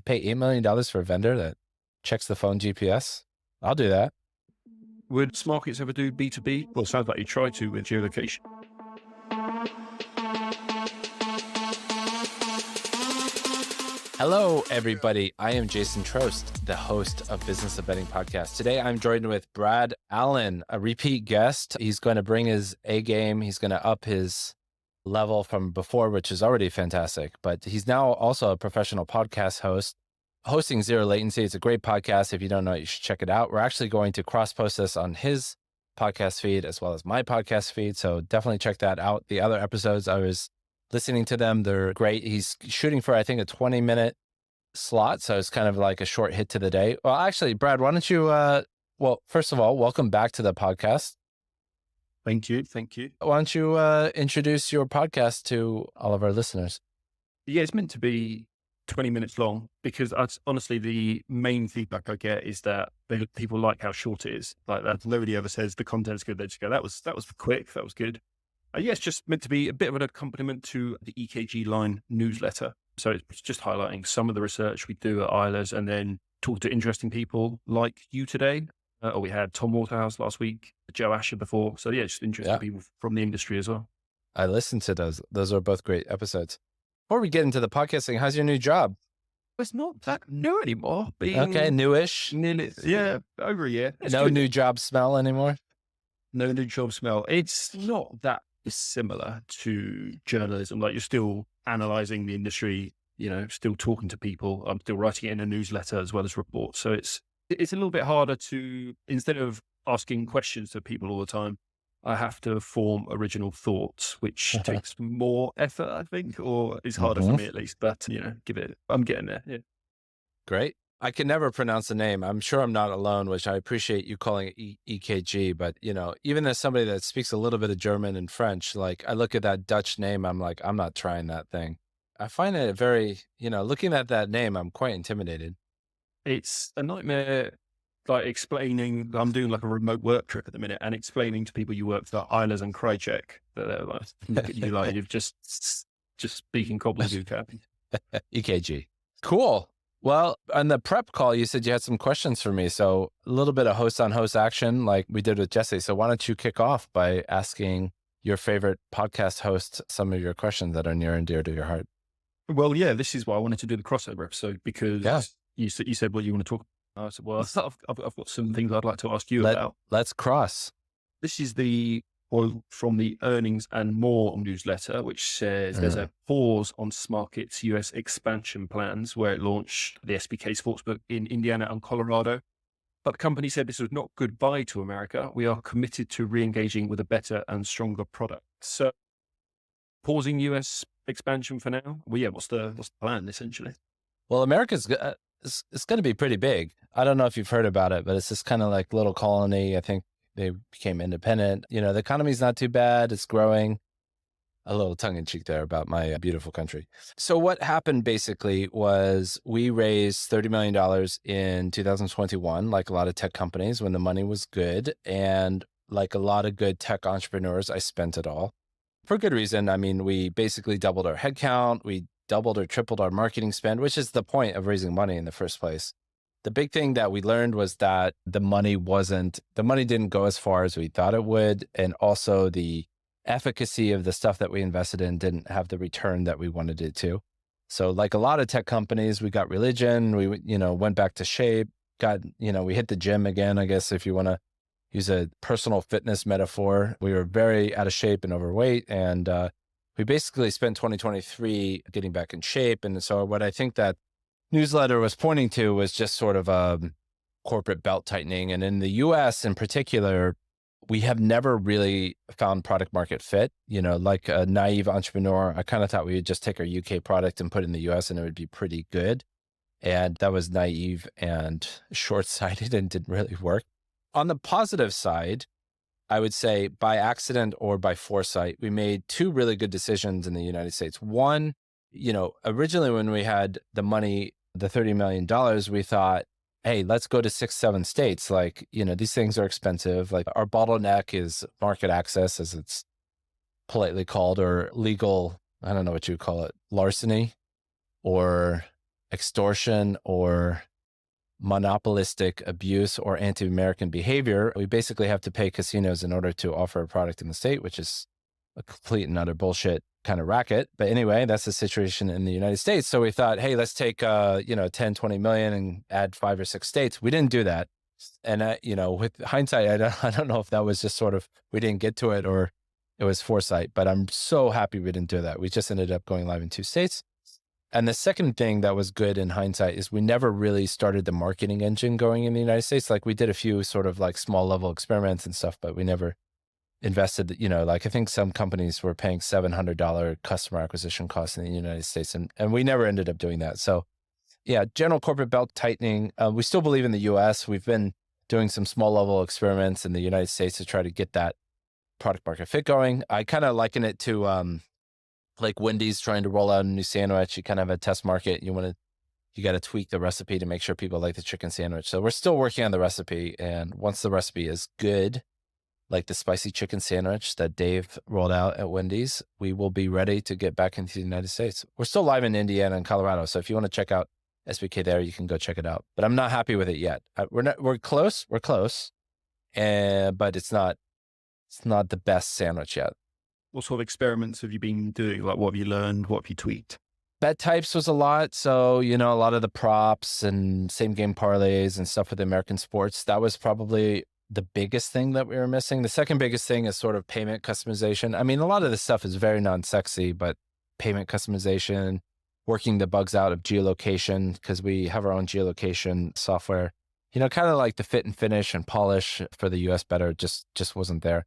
pay $8 million for a vendor that checks the phone GPS? I'll do that. Would Smarkets ever do B2B? Well, it sounds like you try to with geolocation. Hello, everybody. I am Jason Trost, the host of Business of Betting Podcast. Today, I'm joined with Brad Allen, a repeat guest. He's going to bring his A game. He's going to up his level from before, which is already fantastic. But he's now also a professional podcast host, hosting Zero Latency. It's a great podcast. If you don't know it, you should check it out. We're actually going to cross-post this on his podcast feed as well as my podcast feed. So definitely check that out. The other episodes, I was listening to them. They're great. He's shooting for, I think, a 20-minute slot. So it's kind of like a short hit to the day. Well, actually, Brad, why don't you, well, first of all, welcome back to the podcast. Thank you. Thank you. Why don't you introduce your podcast to all of our listeners? Yeah, it's meant to be 20 minutes long because honestly, the main feedback I get is that people like how short it is. Like that, nobody ever says the content's good. They just go, that was quick. That was good. Yeah, it's just meant to be a bit of an accompaniment to the EKG Line newsletter. So it's just highlighting some of the research we do at Eilers and then talk to interesting people like you today. Or we had Tom Waterhouse last week, Joe Asher before. So yeah, just interesting people from the industry as well. I listened to those. Those are both great episodes. Before we get into the podcasting, how's your new job? It's not that new anymore. Okay, newish. Yeah, over a year. No good. New job smell anymore? No new job smell. It's not that similar to journalism. Like you're still analyzing the industry, still talking to people. I'm still writing it in a newsletter as well as reports. So it's a little bit harder to, instead of asking questions to people all the time, I have to form original thoughts, which takes more effort, I think, or is harder for me at least. But, I'm getting there. Yeah. Great. I can never pronounce the name. I'm sure I'm not alone, which I appreciate you calling it EKG. But, even as somebody that speaks a little bit of German and French, like I look at that Dutch name, I'm like, I'm not trying that thing. I find it very, looking at that name, I'm quite intimidated. It's a nightmare, like explaining, I'm doing like a remote work trip at the minute and explaining to people you work for Eilers and Krejcik that they're like, look at you like you've just speaking gobbledygook. EKG. Cool. Well, on the prep call, you said you had some questions for me. So a little bit of host on host action like we did with Jesse. So why don't you kick off by asking your favorite podcast host some of your questions that are near and dear to your heart? Well, yeah, this is why I wanted to do the crossover episode because you said, well, you want to talk. I said, well, I've got some things I'd like to ask you about. Let's cross. This is the quote from the Earnings and More newsletter, which says there's a pause on Smarkets' US expansion plans where it launched the SBK Sportsbook in Indiana and Colorado. But the company said this was not goodbye to America. We are committed to re-engaging with a better and stronger product. So pausing US expansion for now. Well, yeah, what's the plan essentially? Well, America's it's going to be pretty big. I don't know if you've heard about it, but it's this kind of like little colony. I think they became independent. The economy's not too bad. It's growing. A little tongue in cheek there about my beautiful country. So what happened basically was we raised $30 million in 2021, like a lot of tech companies when the money was good. And like a lot of good tech entrepreneurs, I spent it all for good reason. I mean, we basically doubled our headcount. We doubled or tripled our marketing spend, which is the point of raising money in the first place. The big thing that we learned was that the money didn't go as far as we thought it would. And also the efficacy of the stuff that we invested in didn't have the return that we wanted it to. So like a lot of tech companies, we got religion, we, went back to shape, we hit the gym again, I guess, if you want to use a personal fitness metaphor. We were very out of shape and overweight. And, we basically spent 2023 getting back in shape. And so what I think that newsletter was pointing to was just sort of a corporate belt tightening. And in the US in particular, we have never really found product market fit. Like a naive entrepreneur, I kind of thought we would just take our UK product and put it in the US and it would be pretty good. And that was naive and short-sighted and didn't really work. On the positive side, I would say by accident or by foresight, we made two really good decisions in the United States. One, originally when we had the money, the $30 million, we thought, hey, let's go to 6-7 states. Like, these things are expensive. Like our bottleneck is market access, as it's politely called, or legal, I don't know what you would call it, larceny, or extortion or monopolistic abuse or anti-American behavior, we basically have to pay casinos in order to offer a product in the state, which is a complete and utter bullshit kind of racket. But anyway, that's the situation in the United States. So we thought, hey, let's take, 10, 20 million and add 5 or 6 states. We didn't do that. And, with hindsight, I don't know if that was just sort of, we didn't get to it or it was foresight, but I'm so happy we didn't do that. We just ended up going live in 2 states. And the second thing that was good in hindsight is we never really started the marketing engine going in the United States. Like we did a few sort of like small level experiments and stuff, but we never invested, I think some companies were paying $700 customer acquisition costs in the United States. And we never ended up doing that. So yeah, general corporate belt tightening. We still believe in the US. We've been doing some small level experiments in the United States to try to get that product market fit going. I kind of liken it to, like Wendy's trying to roll out a new sandwich. You kind of have a test market. You got to tweak the recipe to make sure people like the chicken sandwich. So we're still working on the recipe. And once the recipe is good, like the spicy chicken sandwich that Dave rolled out at Wendy's, we will be ready to get back into the United States. We're still live in Indiana and Colorado. So if you want to check out SBK there, you can go check it out. But I'm not happy with it yet. We're close, but it's not the best sandwich yet. What sort of experiments have you been doing? Like, what have you learned? What have you tweaked? Bet types was a lot. So, a lot of the props and same game parlays and stuff with American sports, that was probably the biggest thing that we were missing. The second biggest thing is sort of payment customization. I mean, a lot of this stuff is very non-sexy, but payment customization, working the bugs out of geolocation, because we have our own geolocation software, kind of like the fit and finish and polish for the US better just wasn't there.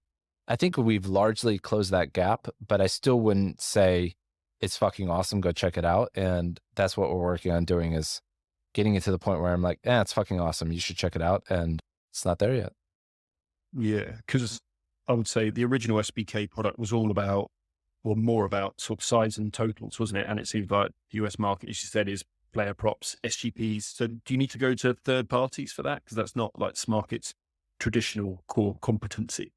I think we've largely closed that gap, but I still wouldn't say it's fucking awesome. Go check it out. And that's what we're working on doing, is getting it to the point where I'm like, it's fucking awesome. You should check it out. And it's not there yet. Yeah. Because I would say the original SBK product was all about, or more about sort of size and totals, wasn't it? And it seems like the US market, as you said, is player props, SGPs. So do you need to go to third parties for that? Because that's not like Smarkets' traditional core competency.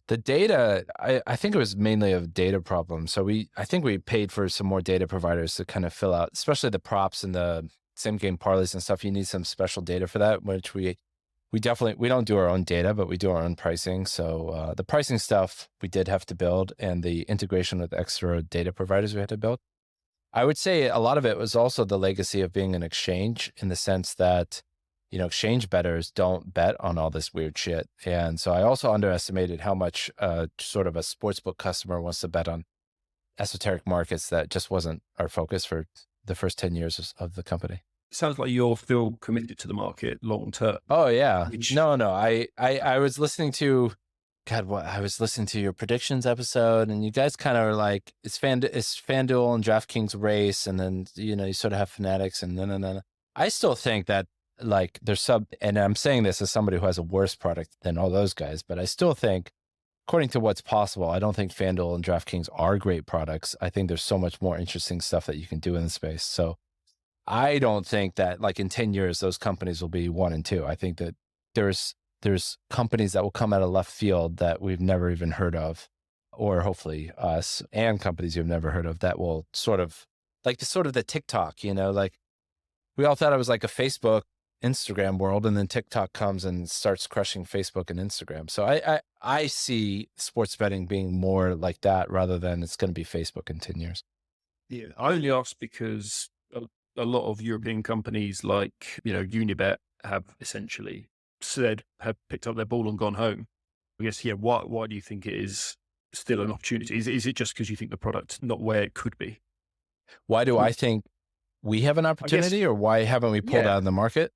The data, I think it was mainly a data problem. So I think we paid for some more data providers to kind of fill out, especially the props and the same game parlays and stuff. You need some special data for that, which we don't do our own data, but we do our own pricing. So the pricing stuff we did have to build, and the integration with extra data providers we had to build. I would say a lot of it was also the legacy of being an exchange, in the sense that exchange bettors don't bet on all this weird shit. And so I also underestimated how much sort of a sportsbook customer wants to bet on esoteric markets. That just wasn't our focus for the first 10 years of the company. Sounds like you're still committed to the market long term. Oh yeah. No. I was listening to, I was listening to your predictions episode, and you guys kind of are like, it's FanDuel and DraftKings race. And then, you sort of have Fanatics and then. I still think that, like, there's and I'm saying this as somebody who has a worse product than all those guys, but I still think, according to what's possible, I don't think FanDuel and DraftKings are great products. I think there's so much more interesting stuff that you can do in the space. So I don't think that, like, in 10 years, those companies will be 1 and 2. I think that there's companies that will come out of left field that we've never even heard of, or hopefully us, and companies you've never heard of, that will sort of like the TikTok, like we all thought it was like a Facebook, Instagram world, and then TikTok comes and starts crushing Facebook and Instagram. So I see sports betting being more like that, rather than it's going to be Facebook in 10 years. Yeah, I only asked because a lot of European companies like, Unibet have essentially have picked up their ball and gone home. I guess, why do you think it is still an opportunity? Is it just because you think the product's not where it could be? Why do I think we have an opportunity, or why haven't we pulled out of the market?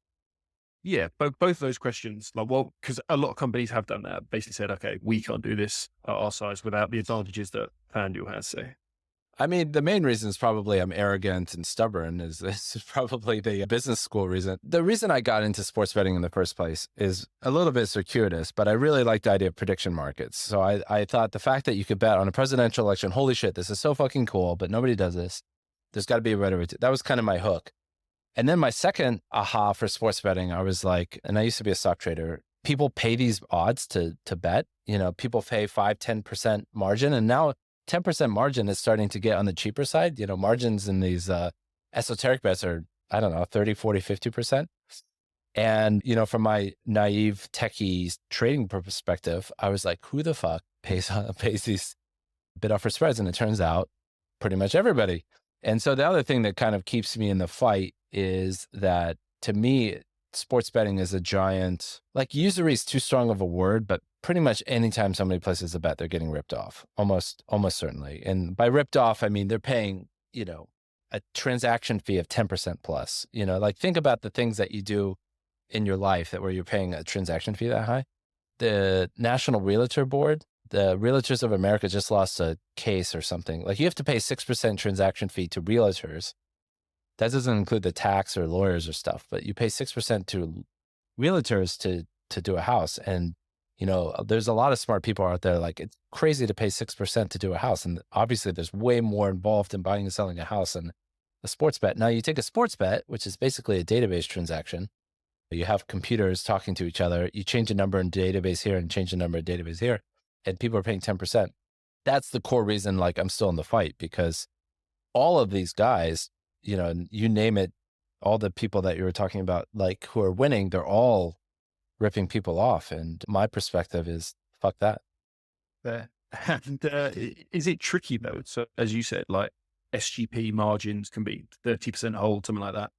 Yeah, both of those questions. Like, well, because a lot of companies have done that. Basically said, okay, we can't do this at our size without the advantages that FanDuel has. So, I mean, the main reason is probably I'm arrogant and stubborn. Is probably the business school reason. The reason I got into sports betting in the first place is a little bit circuitous, but I really liked the idea of prediction markets. So I thought the fact that you could bet on a presidential election, holy shit, this is so fucking cool, but nobody does this. There's got to be a better way to. That was kind of my hook. And then my second aha for sports betting, I was like, and I used to be a stock trader, people pay these odds to bet. People pay 5-10% margin, and now 10% margin is starting to get on the cheaper side. Margins in these esoteric bets are I don't know, 30, 40, 50%. And, you know, from my naive techie trading perspective, I was like, who the fuck pays these bid offer spreads? And it turns out pretty much everybody. And so the other thing that kind of keeps me in the fight is that, to me, sports betting is a giant, like, usury is too strong of a word, but pretty much anytime somebody places a bet, they're getting ripped off, almost certainly. And by ripped off, I mean, they're paying, you know, a transaction fee of 10% plus. You know, like, think about the things that you do in your life that where you're paying a transaction fee that high. The National Realtor Board, the Realtors of America, just lost a case or something. Like, you have to pay 6% transaction fee to realtors. That doesn't include the tax or lawyers or stuff, but you pay 6% to realtors to do a house. And, you know, there's a lot of smart people out there. Like, it's crazy to pay 6% to do a house. And obviously there's way more involved in buying and selling a house than a sports bet. Now, you take a sports bet, which is basically a database transaction. You have computers talking to each other. You change a number in database here and change a number in database here, and people are paying 10%. That's the core reason, like, I'm still in the fight, because all of these guys, you know, you name it, all the people that you were talking about, like, who are winning, they're all ripping people off. And my perspective is, fuck that. There. And is it tricky though? So as you said, like, SGP margins can be 30% hold, something like that.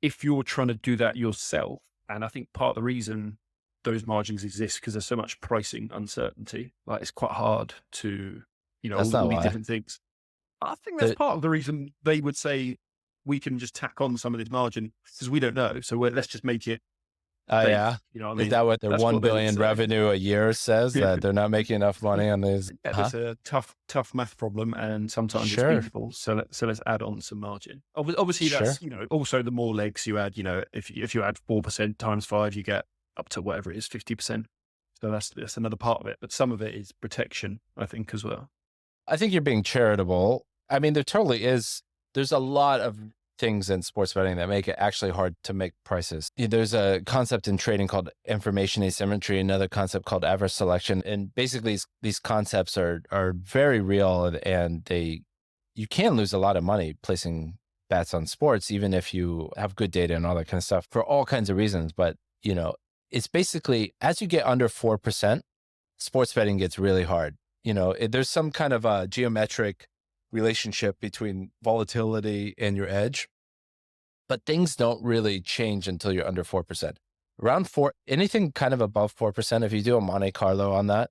If you're trying to do that yourself, and I think part of the reason those margins exist because there's so much pricing uncertainty, like, it's quite hard to, you know, That's all not these why. different things. I think that's The, part of the reason they would say we can just tack on some of this margin because we don't know. So let's just make it oh safe. yeah. You know what I Is mean? that what their That's 1 what they would billion say. revenue a year says, that they're not making enough money on these? Yeah, Huh? it's a tough math problem, and sometimes it's Sure. feasible. So let's add on some margin. Obviously, Sure. that's, you know, also the more legs you add. You know, if you add 4% times 5, you get up to whatever it is, 50%. So that's another part of it. But some of it is protection, I think, as well. I think you're being charitable. I mean, there totally is. There's a lot of things in sports betting that make it actually hard to make prices. There's a concept in trading called information asymmetry, another concept called adverse selection. And basically these concepts are very real, and you can lose a lot of money placing bets on sports, even if you have good data and all that kind of stuff, for all kinds of reasons. But, you know, it's basically, as you get under 4%, sports betting gets really hard. You know, there's some kind of a geometric relationship between volatility and your edge, but things don't really change until you're under 4%. Around 4, anything kind of above 4%, if you do a Monte Carlo on that,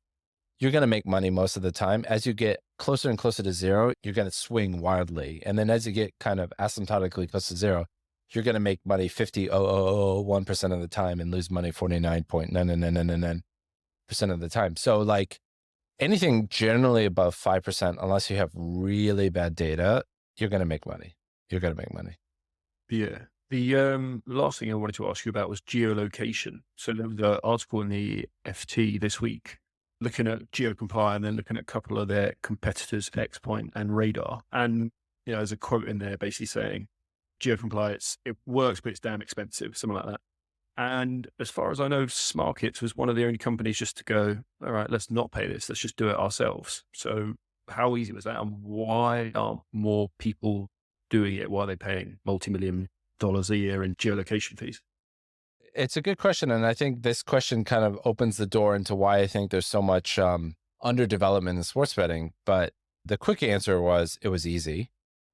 you're going to make money most of the time. As you get closer and closer to zero, you're going to swing wildly. And then as you get kind of asymptotically close to zero, you're going to make money 50,000,001% of the time and lose money 49.99999% of the time. So, like, anything generally above 5%, unless you have really bad data, you're going to make money. You're going to make money. Yeah. The last thing I wanted to ask you about was geolocation. So there was an article in the FT this week looking at GeoComply and then looking at a couple of their competitors, XPoint and Radar. And, you know, there's a quote in there basically saying, GeoComply, it works, but it's damn expensive, something like that. And as far as I know, Smarkets was one of the only companies just to go, all right, let's not pay this. Let's just do it ourselves. So how easy was that? And why aren't more people doing it? Why are they paying multi-million dollars a year in geolocation fees? It's a good question. And I think this question kind of opens the door into why I think there's so much underdevelopment in sports betting. But the quick answer was, it was easy.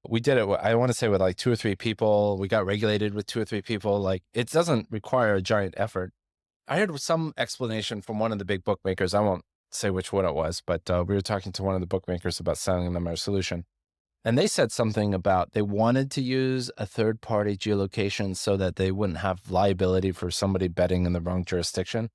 We did it, I want to say, with like 2 or 3 people. We got regulated with 2 or 3 people. Like, it doesn't require a giant effort. I heard some explanation from one of the big bookmakers. I won't say which one it was, but we were talking to one of the bookmakers about selling them our solution. And they said something about they wanted to use a third-party geolocation so that they wouldn't have liability for somebody betting in the wrong jurisdiction,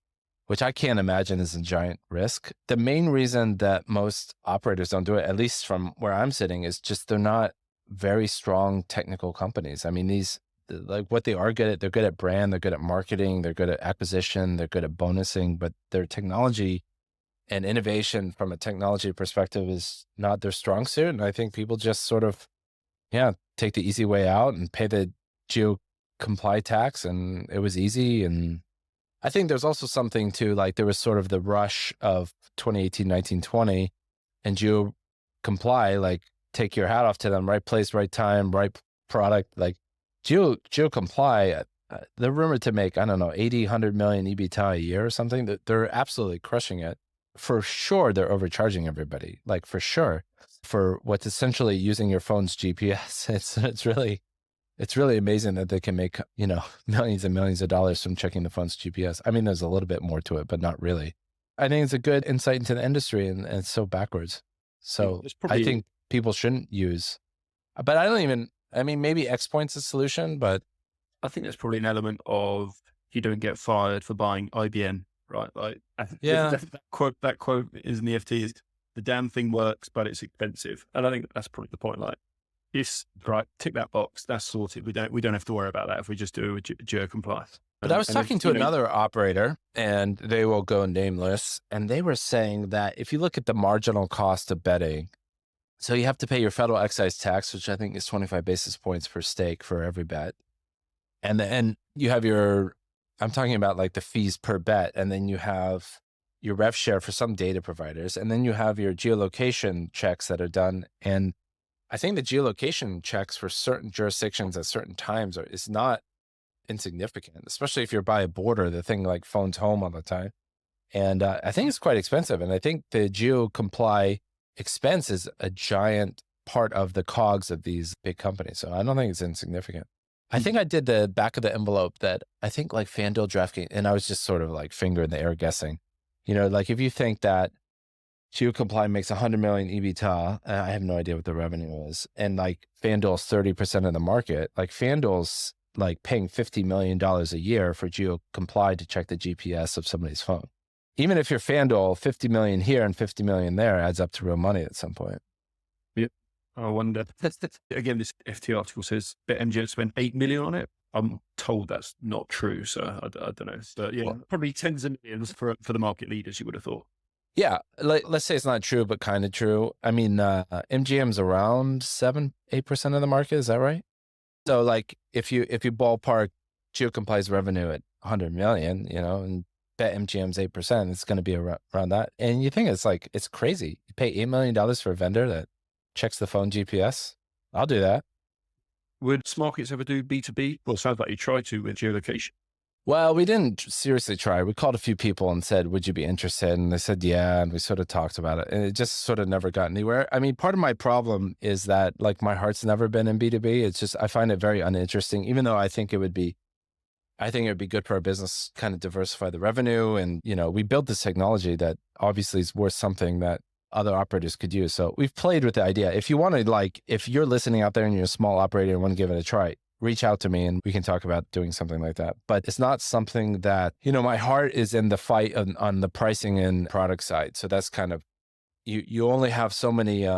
which I can't imagine is a giant risk. The main reason that most operators don't do it, at least from where I'm sitting, is just they're not very strong technical companies. I mean, like, what they are good at, they're good at brand, they're good at marketing, they're good at acquisition, they're good at bonusing, but their technology and innovation from a technology perspective is not their strong suit. And I think people just sort of, take the easy way out and pay the geo comply tax, and it was easy. And I think there's also something to, like, there was sort of the rush of 2018, 19, 20, and geo comply, like, take your hat off to them, right place, right time, right product. Like, GeoComply, they're rumored to make, I don't know, 80, 100 million EBITDA a year or something. That they're absolutely crushing it. For sure, they're overcharging everybody, like for sure, for what's essentially using your phone's GPS. It's really amazing that they can make, millions and millions of dollars from checking the phone's GPS. I mean, there's a little bit more to it, but not really. I think it's a good insight into the industry, and it's so backwards. So I think people shouldn't use, but I mean, maybe X Point's a solution, but I think there's probably an element of you don't get fired for buying IBM, right? Like, yeah, that quote is in the FT is the damn thing works, but it's expensive. And I think that's probably the point. Like, yes, right, tick that box, that's sorted. We don't have to worry about that if we just do a GeoComply. But I was talking to another operator, and they will go nameless, and they were saying that if you look at the marginal cost of betting, so you have to pay your federal excise tax, which I think is 25 basis points per stake for every bet. And then you have I'm talking about like the fees per bet, and then you have your rev share for some data providers, and then you have your geolocation checks that are done. And I think the geolocation checks for certain jurisdictions at certain times is not insignificant, especially if you're by a border, the thing like phones home all the time. And I think it's quite expensive. And I think the GeoComply expense is a giant part of the cogs of these big companies. So I don't think it's insignificant. I think I did the back of the envelope that I think like FanDuel, DraftKings, and I was just sort of like finger in the air guessing. Like if you think that GeoComply makes 100 million EBITDA, I have no idea what the revenue is, and like FanDuel's 30% of the market, like FanDuel's like paying $50 million a year for GeoComply to check the GPS of somebody's phone. Even if you're FanDuel, 50 million here and 50 million there adds up to real money at some point. Yep. I wonder. Again, this FT article says BetMGM spent 8 million on it. I'm told that's not true, so I don't know. But yeah, probably tens of millions for the market leaders, you would have thought. Yeah, let's say it's not true, but kind of true. I mean, MGM's around 7-8% of the market. Is that right? So like if you ballpark GeoComply's revenue at 100 million, and BetMGM's 8%, it's going to be around that. And you think it's crazy. You pay $8 million for a vendor that checks the phone GPS. I'll do that. Would Smarkets ever do B2B? Well, it sounds like you try to with geolocation. Well, we didn't seriously try. We called a few people and said, would you be interested? And they said, yeah. And we sort of talked about it, and it just sort of never got anywhere. I mean, part of my problem is that like my heart's never been in B2B. It's just, I find it very uninteresting, even though I think it would be good for our business, kind of diversify the revenue. And, we built this technology that obviously is worth something that other operators could use. So we've played with the idea. If you want to, if you're listening out there and you're a small operator and want to give it a try, reach out to me and we can talk about doing something like that. But it's not something that, my heart is in the fight on the pricing and product side. So that's kind of, you only have so many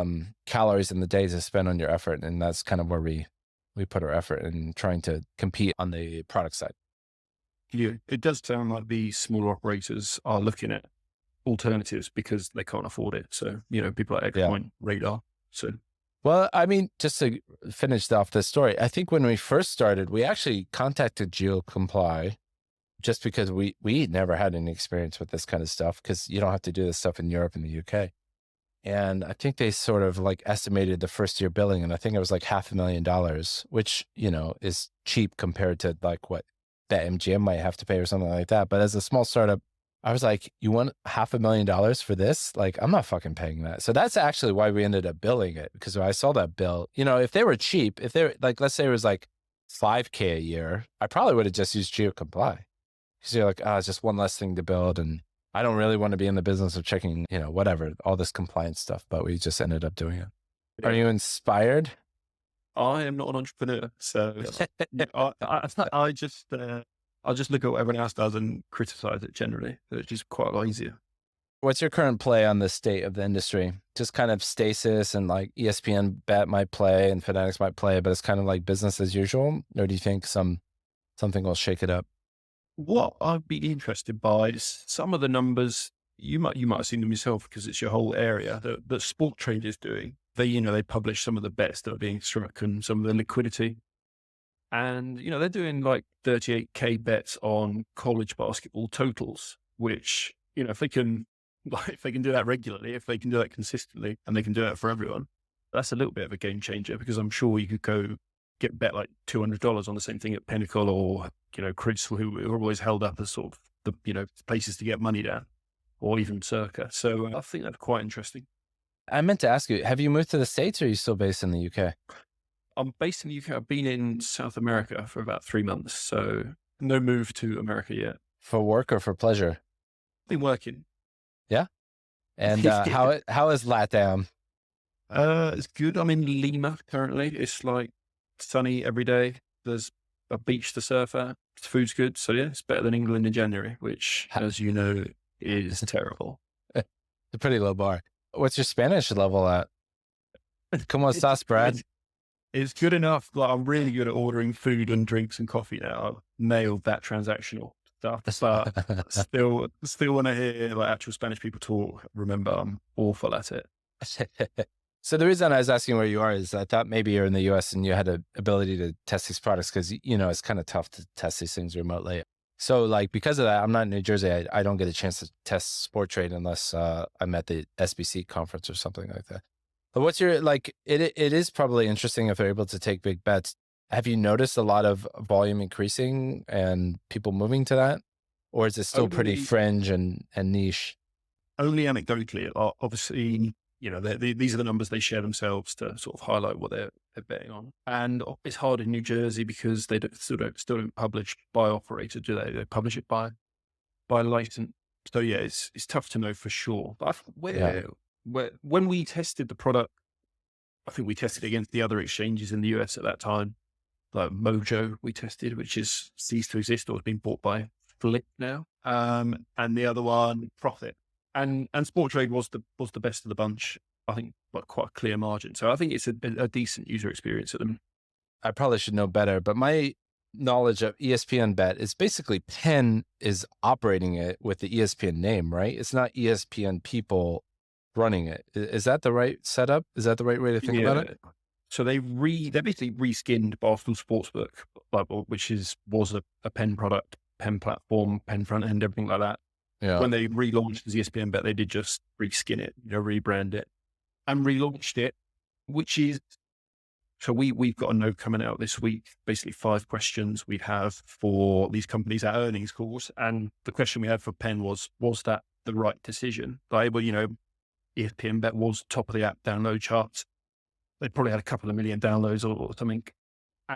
calories in the day to spend on your effort. And that's kind of where we put our effort in trying to compete on the product side. Yeah, it does sound like the smaller operators are looking at alternatives because they can't afford it. So, people like X Point, Radar. So, well, I mean, just to finish off this story, I think when we first started, we actually contacted GeoComply just because we never had any experience with this kind of stuff, because you don't have to do this stuff in Europe and the UK. And I think they sort of like estimated the first year billing, and I think it was like $500,000, which, is cheap compared to like what BetMGM might have to pay or something like that. But as a small startup, I was like, you want $500,000 for this? Like, I'm not fucking paying that. So that's actually why we ended up billing it, because when I saw that bill, if they were cheap, if they're like, let's say it was like $5,000 a year, I probably would have just used GeoComply, because you're like, it's just one less thing to build. And I don't really want to be in the business of checking, whatever, all this compliance stuff, but we just ended up doing it. Yeah. Are you inspired? I am not an entrepreneur. So I just look at what everyone else does and criticize it generally. It's just quite a lot easier. What's your current play on the state of the industry? Just kind of stasis, and like ESPN Bet might play and Fanatics might play, but it's kind of like business as usual? Or do you think something will shake it up? What I'd be interested by is some of the numbers. You might have seen them yourself because it's your whole area that Sport Trade is doing. They publish some of the bets that are being struck and some of the liquidity. And, they're doing like 38K bets on college basketball totals, which, if they can do that regularly, if they can do that consistently, and they can do it for everyone, that's a little bit of a game changer, because I'm sure you could go get bet like $200 on the same thing at Pinnacle or, Crystal, who are always held up as sort of the, places to get money down, or even Circa. So I think that's quite interesting. I meant to ask you, have you moved to the States or are you still based in the UK? I'm based in the UK. I've been in South America for about 3 months. So no move to America yet. For work or for pleasure? Been working. Yeah. And how is LATAM? It's good. I'm in Lima currently. It's like sunny every day. There's a beach to surf at. The food's good. So yeah, it's better than England in January, which, as you know, is terrible. It's a pretty low bar. What's your Spanish level at? ¿Cómo estás, Brad? It's good enough. Like, I'm really good at ordering food and drinks and coffee now. I've nailed that transactional stuff, but still when I hear like actual Spanish people talk, remember I'm awful at it. So the reason I was asking where you are is I thought maybe you're in the US and you had an ability to test these products because, it's kind of tough to test these things remotely. So like, because of that, I'm not in New Jersey. I don't get a chance to test sport trade unless I'm at the SBC conference or something like that. But what's your, like, it is probably interesting if they're able to take big bets. Have you noticed a lot of volume increasing and people moving to that? Or is it still pretty fringe and niche? Only anecdotally. Obviously, these are the numbers they share themselves to sort of highlight what they're betting on. And it's hard in New Jersey because they still don't publish by operator, do they? They publish it by license. So yeah, it's tough to know for sure. But when we tested the product, I think we tested against the other exchanges in the US at that time, like Mojo we tested, which is ceased to exist or has been bought by Flip now. And the other one, Profit. And Sport Trade was the best of the bunch, I think, but quite a clear margin. So I think it's a decent user experience at them. I probably should know better, but my knowledge of ESPN Bet is basically Penn is operating it with the ESPN name, right? It's not ESPN people running it. Is that the right setup? Is that the right way to think about it? So they basically reskinned Barstool Sportsbook, which was a Penn product, Penn platform, Penn front end, everything like that. Yeah. When they relaunched as ESPN Bet, they did just reskin it, rebrand it and relaunched it, which is, so we've got a note coming out this week, basically 5 questions we have for these companies at earnings calls. And the question we had for Penn was that the right decision? ESPN Bet was top of the app download charts. They probably had a couple of million downloads or something.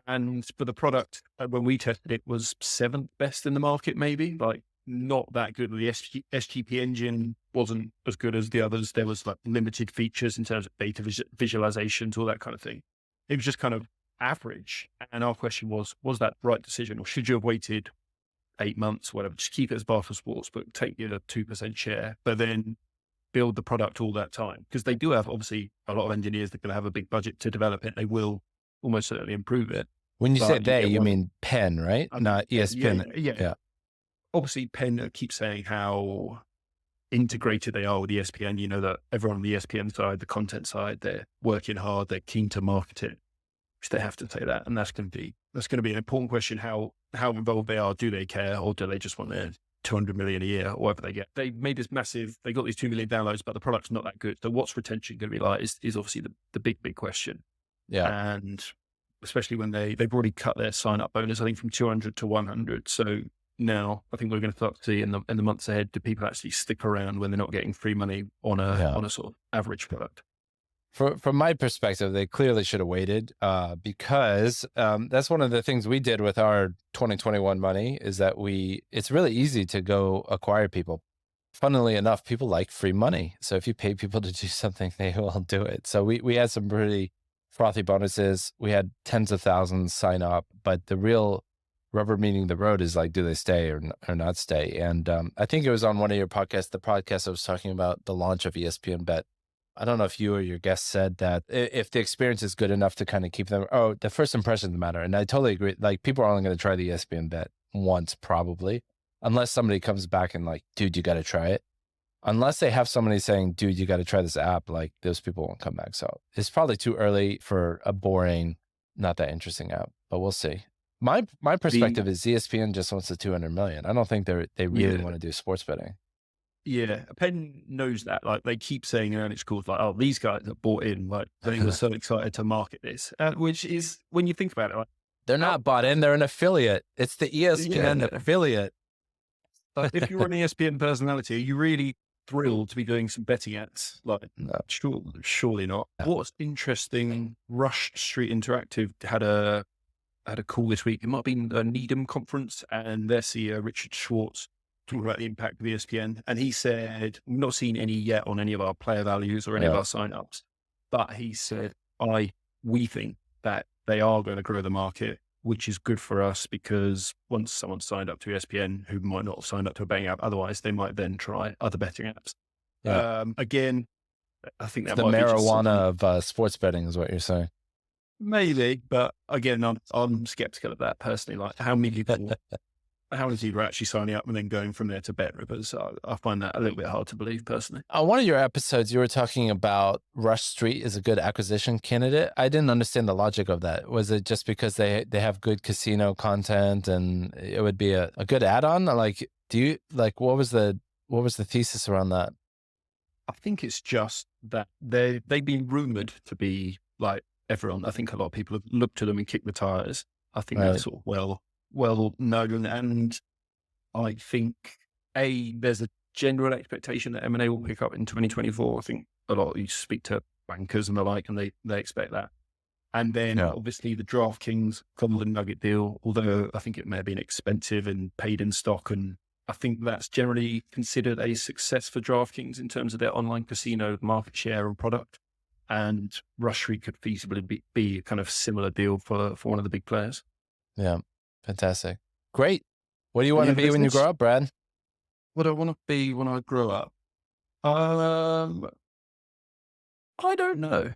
And for the product, when we tested it, was 7th best in the market, maybe, like not that good. The SGP engine wasn't as good as the others. There was like limited features in terms of data visualizations, all that kind of thing. It was just kind of average. And our question was that the right decision, or should you have waited 8 months, whatever, just keep it as Barstool Sports, but take your 2% share, but then build the product all that time? Because they do have obviously a lot of engineers that are going to have a big budget to develop it. They will almost certainly improve it. When you say they, you mean Penn, right? Not ESPN. Yeah. Obviously, Penn keeps saying how integrated they are with ESPN. That everyone on the ESPN side, the content side, they're working hard. They're keen to market it, which they have to say that. And that's going to be an important question. How involved they are? Do they care, or do they just want their 200 million a year, or whatever they get? They made this massive. They got these 2 million downloads, but the product's not that good. So what's retention going to be like? Is obviously the big question. Yeah, and especially when they've already cut their sign up bonus, I think from 200 to 100. So now I think we're going to start to see in the months ahead, do people actually stick around when they're not getting free money on a sort of average product? From my perspective, they clearly should have waited because that's one of the things we did with our 2021 money is that it's really easy to go acquire people. Funnily enough, people like free money. So if you pay people to do something, they will do it. So we had some pretty frothy bonuses. We had tens of thousands sign up, but the real rubber meeting the road is like, do they stay or not stay? And I think it was on one of your podcasts, the podcast I was talking about the launch of ESPN Bet. I don't know if you or your guest said that if the experience is good enough to kind of keep them, the first impressions matter. And I totally agree. Like people are only going to try the ESPN Bet once probably, unless somebody comes back and like, dude, you got to try it. Unless they have somebody saying, dude, you got to try this app, like those people won't come back. So it's probably too early for a boring, not that interesting app, but we'll see. My perspective is ESPN just wants the 200 million. I don't think they really want to do sports betting. Yeah, Penn knows that. Like they keep saying in earnings calls, like, "Oh, these guys are bought in. Like they were so excited to market this," which is when you think about it, like, They're not bought in, they're an affiliate. It's the ESPN yeah. affiliate. Like if you're an ESPN personality, are you really thrilled to be doing some betting ads? Like, No. surely not. No. What's interesting? Rush Street Interactive had a call this week. It might have been a Needham conference, and their CEO Richard Schwartz talking about the impact of ESPN, and he said, "We've not seen any yet on any of our player values or any of our signups," but he said, we think that they are going to grow the market, which is good for us because once someone signed up to ESPN who might not have signed up to a betting app otherwise, they might then try other betting apps. Yeah. Again, I think It's that the might be just marijuana of sports betting is what you're saying. maybe, but again, I'm skeptical of that personally. Like how many people are actually signing up and then going from there to Bet Rivers? I find that a little bit hard to believe personally. On one of your episodes, you were talking about Rush Street is a good acquisition candidate. I didn't understand the logic of that. Was it just because they have good casino content and it would be a good add-on? Like, what was the thesis around that? I think it's just that they've been rumored to be like everyone. I think a lot of people have looked to them and kicked the tires. I think that's sort of well known. And I think there's a general expectation that M&A will pick up in 2024. I think a lot of you speak to bankers and the like, and they expect that. And then obviously the DraftKings Golden Nugget deal, although I think it may have been expensive and paid in stock, and I think that's generally considered a success for DraftKings in terms of their online casino market share and product. And Rush Street could feasibly be a kind of similar deal for one of the big players. Yeah. Fantastic. Great. What do you want to be when you grow up, Brad? What do I want to be when I grow up? I don't know.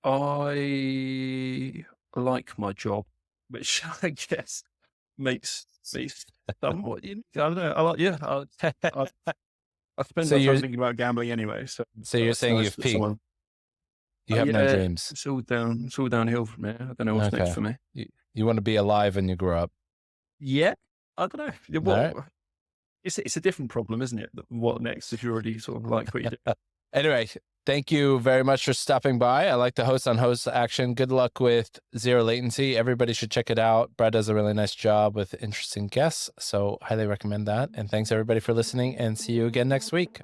I like my job, which I guess makes me somewhat. I don't know. I spend my time thinking about gambling anyway. So you're saying you've peaked. You have no dreams. It's all downhill from here. I don't know what's next for me. You want to be alive when you grow up? Yeah, I don't know. Well, it's a different problem, isn't it? What next if you already sort of like what you do? Anyway, thank you very much for stopping by. I like the host on host action. Good luck with Zero Latency. Everybody should check it out. Brad does a really nice job with interesting guests, so highly recommend that. And thanks everybody for listening, and see you again next week.